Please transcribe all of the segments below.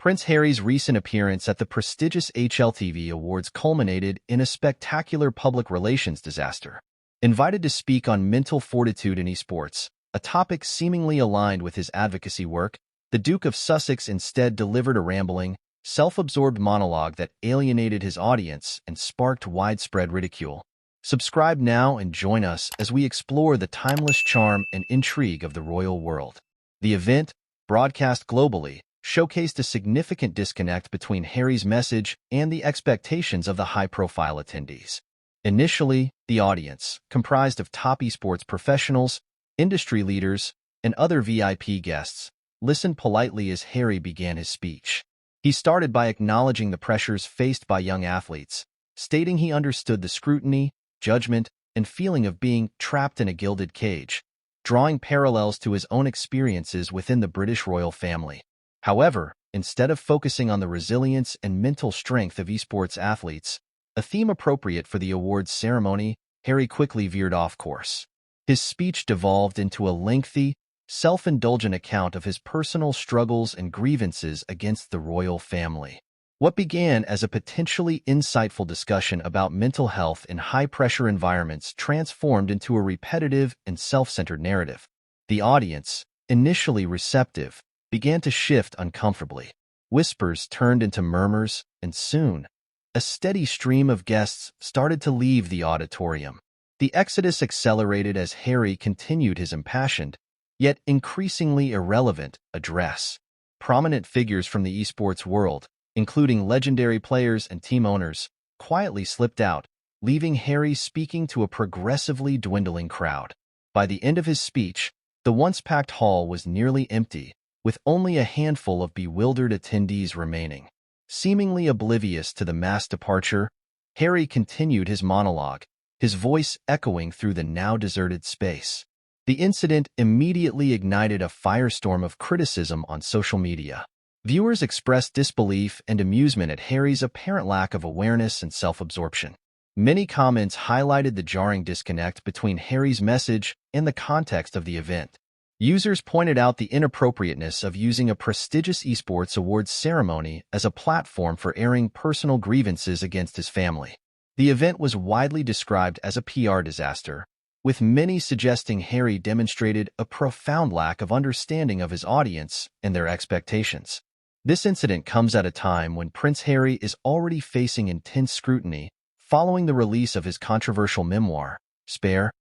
Prince Harry's recent appearance at the prestigious HLTV Awards culminated in a spectacular public relations disaster. Invited to speak on mental fortitude in esports, a topic seemingly aligned with his advocacy work, the Duke of Sussex instead delivered a rambling, self-absorbed monologue that alienated his audience and sparked widespread ridicule. Subscribe now and join us as we explore the timeless charm and intrigue of the royal world. The event, broadcast globally, showcased a significant disconnect between Harry's message and the expectations of the high-profile attendees. Initially, the audience, comprised of top esports professionals, industry leaders, and other VIP guests, listened politely as Harry began his speech. He started by acknowledging the pressures faced by young athletes, stating he understood the scrutiny, judgment, and feeling of being trapped in a gilded cage, drawing parallels to his own experiences within the British royal family. However, instead of focusing on the resilience and mental strength of esports athletes, a theme appropriate for the awards ceremony, Harry quickly veered off course. His speech devolved into a lengthy, self-indulgent account of his personal struggles and grievances against the royal family. What began as a potentially insightful discussion about mental health in high-pressure environments transformed into a repetitive and self-centered narrative. The audience, initially receptive, began to shift uncomfortably. Whispers turned into murmurs, and soon, a steady stream of guests started to leave the auditorium. The exodus accelerated as Harry continued his impassioned, yet increasingly irrelevant, address. Prominent figures from the esports world, including legendary players and team owners, quietly slipped out, leaving Harry speaking to a progressively dwindling crowd. By the end of his speech, the once-packed hall was nearly empty, with only a handful of bewildered attendees remaining. Seemingly oblivious to the mass departure, Harry continued his monologue, his voice echoing through the now-deserted space. The incident immediately ignited a firestorm of criticism on social media. Viewers expressed disbelief and amusement at Harry's apparent lack of awareness and self-absorption. Many comments highlighted the jarring disconnect between Harry's message and the context of the event. Users pointed out the inappropriateness of using a prestigious esports awards ceremony as a platform for airing personal grievances against his family. The event was widely described as a PR disaster, with many suggesting Harry demonstrated a profound lack of understanding of his audience and their expectations. This incident comes at a time when Prince Harry is already facing intense scrutiny following the release of his controversial memoir, Spare.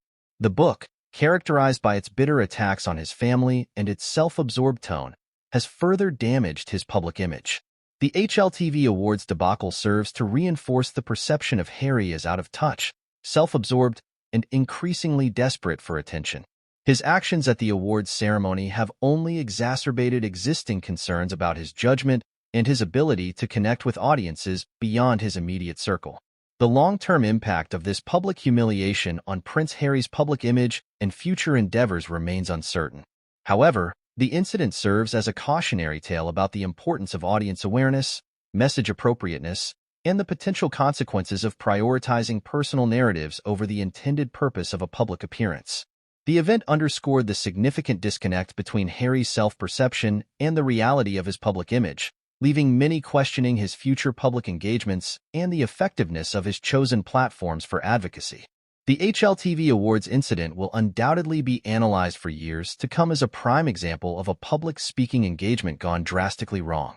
The book, characterized by its bitter attacks on his family and its self-absorbed tone, has further damaged his public image. The HLTV Awards debacle serves to reinforce the perception of Harry as out of touch, self-absorbed, and increasingly desperate for attention. His actions at the awards ceremony have only exacerbated existing concerns about his judgment and his ability to connect with audiences beyond his immediate circle. The long-term impact of this public humiliation on Prince Harry's public image and future endeavors remains uncertain. However, the incident serves as a cautionary tale about the importance of audience awareness, message appropriateness, and the potential consequences of prioritizing personal narratives over the intended purpose of a public appearance. The event underscored the significant disconnect between Harry's self-perception and the reality of his public image, leaving many questioning his future public engagements and the effectiveness of his chosen platforms for advocacy. The HLTV Awards incident will undoubtedly be analyzed for years to come as a prime example of a public speaking engagement gone drastically wrong.